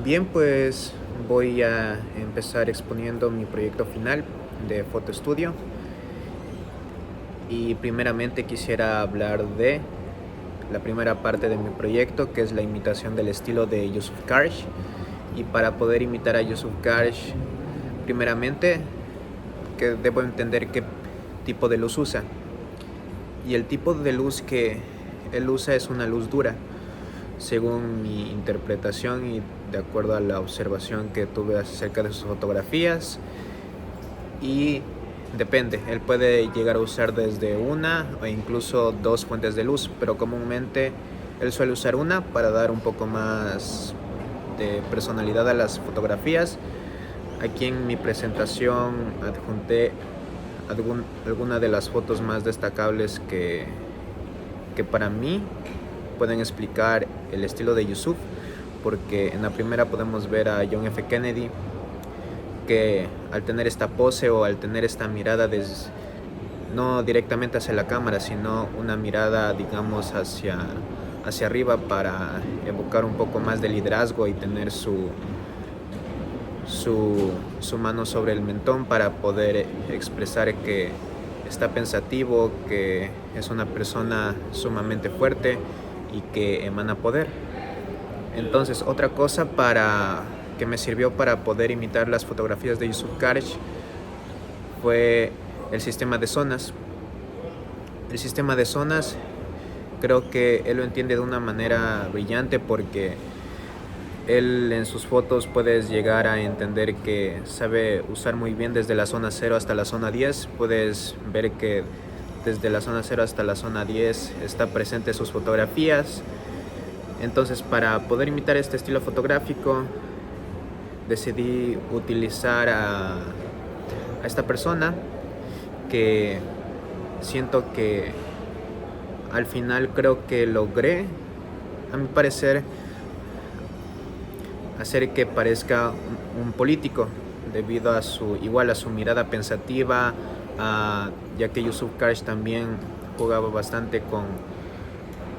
Bien, pues voy a empezar exponiendo mi proyecto final de fotoestudio y primeramente quisiera hablar de la primera parte de mi proyecto, que es la imitación del estilo de Yusuf Karsh. Y para poder imitar a Yusuf Karsh, primeramente que debo entender qué tipo de luz usa. Y el tipo de luz que él usa es una luz dura, según mi interpretación y de acuerdo a la observación que tuve acerca de sus fotografías. Y depende, él puede llegar a usar desde una o incluso dos fuentes de luz, pero comúnmente él suele usar una para dar un poco más de personalidad a las fotografías. Aquí en mi presentación adjunté algunas de las fotos más destacables que para mí pueden explicar el estilo de Yusuf, porque en la primera podemos ver a John F. Kennedy, que al tener esta pose o al tener esta mirada no directamente hacia la cámara, sino una mirada, digamos, hacia arriba para evocar un poco más de liderazgo y tener su mano sobre el mentón para poder expresar que está pensativo, que es una persona sumamente fuerte y que emana poder. Entonces, otra cosa que me sirvió para poder imitar las fotografías de Yusuf Karsh fue el sistema de zonas. El sistema de zonas creo que él lo entiende de una manera brillante, porque él en sus fotos puedes llegar a entender que sabe usar muy bien desde la zona 0 hasta la zona 10. Puedes ver que desde la zona 0 hasta la zona 10 está presente sus fotografías. Entonces, para poder imitar este estilo fotográfico, decidí utilizar a esta persona, que siento que al final creo que logré, a mi parecer, hacer que parezca un político, debido a su mirada pensativa, ya que Yusuf Karsh también jugaba bastante con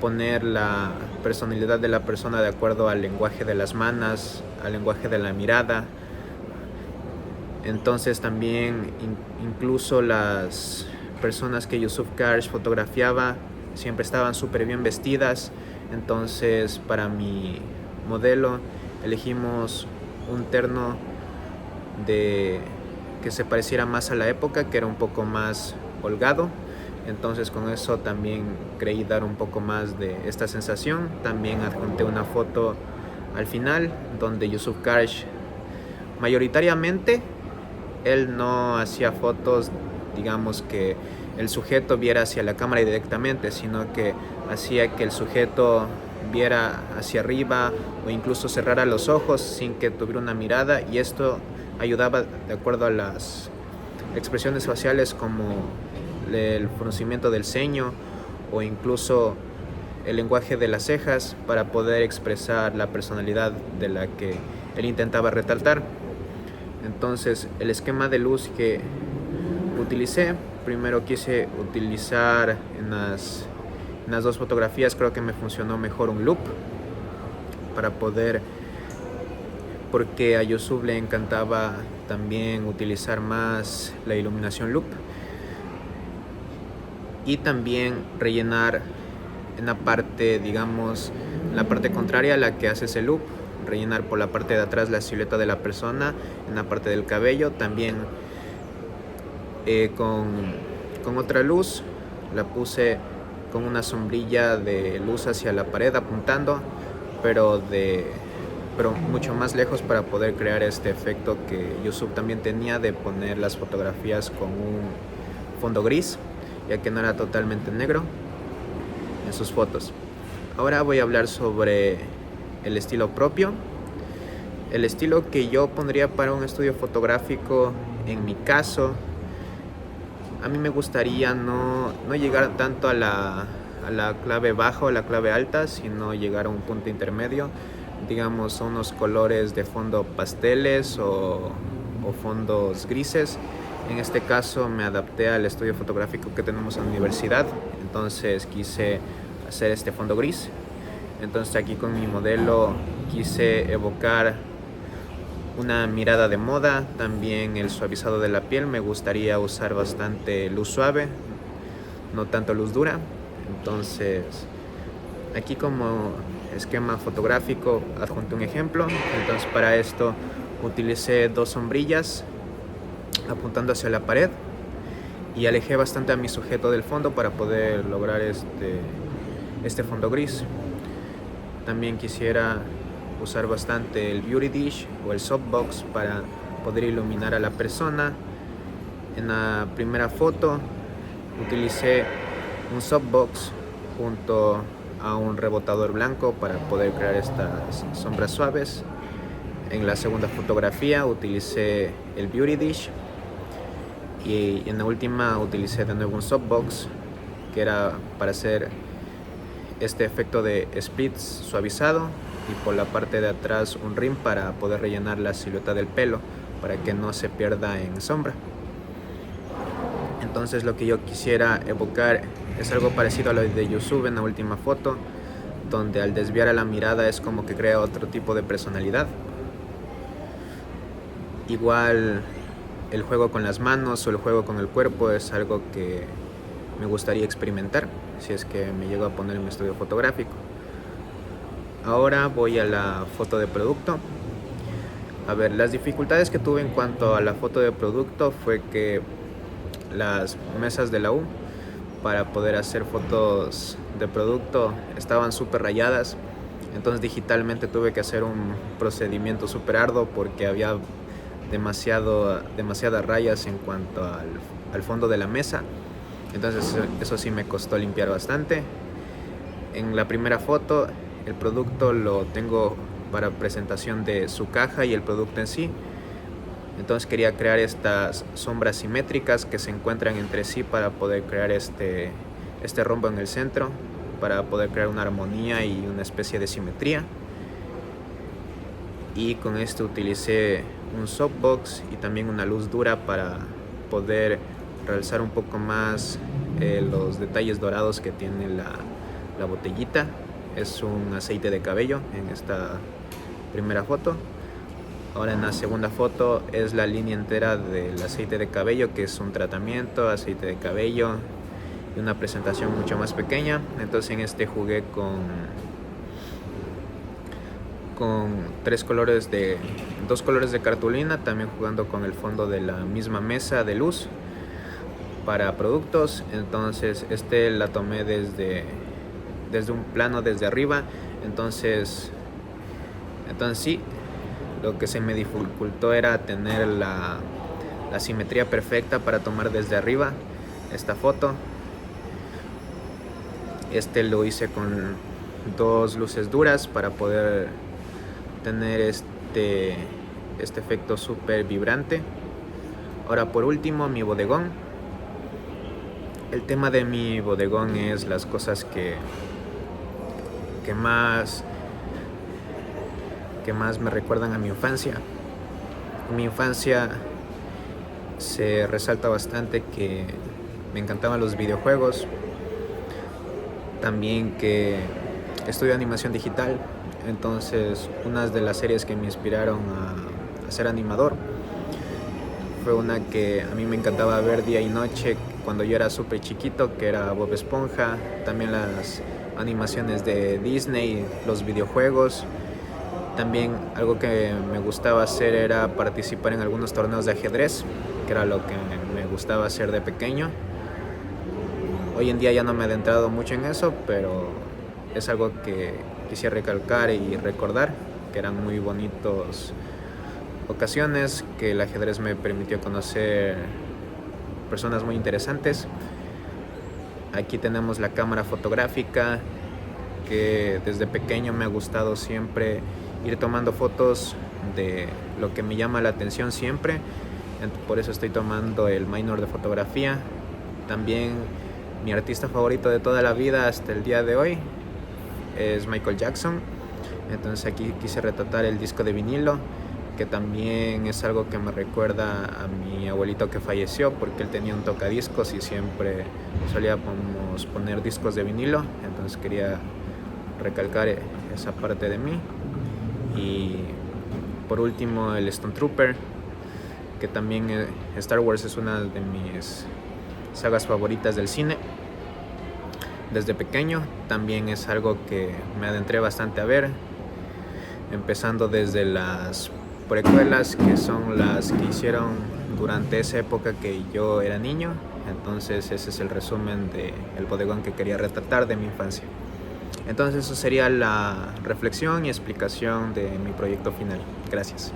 poner la personalidad de la persona de acuerdo al lenguaje de las manos, al lenguaje de la mirada. Entonces también incluso las personas que Yusuf Karsh fotografiaba siempre estaban súper bien vestidas. Entonces, para mi modelo elegimos un terno que se pareciera más a la época, que era un poco más holgado. Entonces, con eso también creí dar un poco más de esta sensación. También adjunté una foto al final donde Yusuf Karsh, mayoritariamente, él no hacía fotos, digamos, que el sujeto viera hacia la cámara directamente, sino que hacía que el sujeto viera hacia arriba o incluso cerrara los ojos sin que tuviera una mirada, y esto ayudaba de acuerdo a las expresiones faciales, como el fruncimiento del ceño o incluso el lenguaje de las cejas, para poder expresar la personalidad de la que él intentaba resaltar. Entonces, el esquema de luz que utilicé, primero quise utilizar en las dos fotografías, creo que me funcionó mejor un loop para poder, porque a Yusuf le encantaba también utilizar más la iluminación loop, y también rellenar en la parte, digamos, la parte contraria a la que hace ese loop, rellenar por la parte de atrás la silueta de la persona, en la parte del cabello también. Con otra luz la puse con una sombrilla de luz hacia la pared apuntando, pero mucho más lejos, para poder crear este efecto que Yusuf también tenía de poner las fotografías con un fondo gris, ya que no era totalmente negro en sus fotos. Ahora voy a hablar sobre el estilo propio. El estilo que yo pondría para un estudio fotográfico, en mi caso, a mí me gustaría no llegar tanto a la clave baja o a la clave alta, sino llegar a un punto intermedio, digamos, unos colores de fondo pasteles o fondos grises. En este caso me adapté al estudio fotográfico que tenemos en la universidad, entonces quise hacer este fondo gris. Entonces aquí con mi modelo quise evocar una mirada de moda, también el suavizado de la piel. Me gustaría usar bastante luz suave, no tanto luz dura. Entonces aquí como esquema fotográfico adjunté un ejemplo. Entonces para esto utilicé 2 sombrillas apuntando hacia la pared y alejé bastante a mi sujeto del fondo para poder lograr este fondo gris. También quisiera usar bastante el beauty dish o el softbox para poder iluminar a la persona. En la primera foto utilicé un softbox junto a un rebotador blanco para poder crear estas sombras suaves. En la segunda fotografía utilicé el beauty dish y en la última utilicé de nuevo un softbox que era para hacer este efecto de splits suavizado y por la parte de atrás un rim para poder rellenar la silueta del pelo para que no se pierda en sombra. Entonces lo que yo quisiera evocar es algo parecido a lo de Yusuf en la última foto, donde al desviar a la mirada es como que crea otro tipo de personalidad. Igual el juego con las manos o el juego con el cuerpo es algo que me gustaría experimentar si es que me llego a poner en mi estudio fotográfico. Ahora voy a la foto de producto. A ver, las dificultades que tuve en cuanto a la foto de producto fue que las mesas de la U para poder hacer fotos de producto estaban súper rayadas. Entonces digitalmente tuve que hacer un procedimiento súper arduo porque había demasiadas rayas en cuanto al fondo de la mesa. Entonces eso sí me costó limpiar bastante. En la primera foto el producto lo tengo para presentación de su caja y el producto en sí. Entonces quería crear estas sombras simétricas que se encuentran entre sí para poder crear este rombo en el centro, para poder crear una armonía y una especie de simetría. Y con esto utilicé un softbox y también una luz dura para poder realzar un poco más los detalles dorados que tiene la botellita. Es un aceite de cabello en esta primera foto. Ahora en la segunda foto es la línea entera del aceite de cabello, que es un tratamiento, aceite de cabello y una presentación mucho más pequeña. Entonces en este jugué con 2 colores de cartulina, también jugando con el fondo de la misma mesa de luz para productos. Entonces la tomé desde un plano desde arriba. Entonces sí, lo que se me dificultó era tener la simetría perfecta para tomar desde arriba esta foto. Lo hice con 2 luces duras para poder tener este efecto súper vibrante. Ahora por último, mi bodegón. El tema de mi bodegón es las cosas que más me recuerdan a mi infancia. En mi infancia se resalta bastante que me encantaban los videojuegos, también que estudio animación digital. Entonces una de las series que me inspiraron a ser animador fue una que a mí me encantaba ver día y noche cuando yo era súper chiquito, que era Bob Esponja. También las animaciones de Disney, los videojuegos. También algo que me gustaba hacer era participar en algunos torneos de ajedrez, que era lo que me gustaba hacer de pequeño. Hoy en día ya no me he adentrado mucho en eso, pero es algo que quisiera recalcar y recordar, que eran muy bonitas ocasiones, que el ajedrez me permitió conocer personas muy interesantes. Aquí tenemos la cámara fotográfica, que desde pequeño me ha gustado siempre ir tomando fotos de lo que me llama la atención siempre. Por eso estoy tomando el minor de fotografía. También mi artista favorito de toda la vida hasta el día de hoy es Michael Jackson. Entonces aquí quise retratar el disco de vinilo, que también es algo que me recuerda a mi abuelito que falleció, porque él tenía un tocadiscos y siempre solíamos poner discos de vinilo. Entonces quería recalcar esa parte de mí. Y por último el Stone Trooper, que también Star Wars es una de mis sagas favoritas del cine. Desde pequeño también es algo que me adentré bastante a ver, empezando desde las precuelas, que son las que hicieron durante esa época que yo era niño. Entonces ese es el resumen del bodegón que quería retratar de mi infancia. Entonces eso sería la reflexión y explicación de mi proyecto final. Gracias.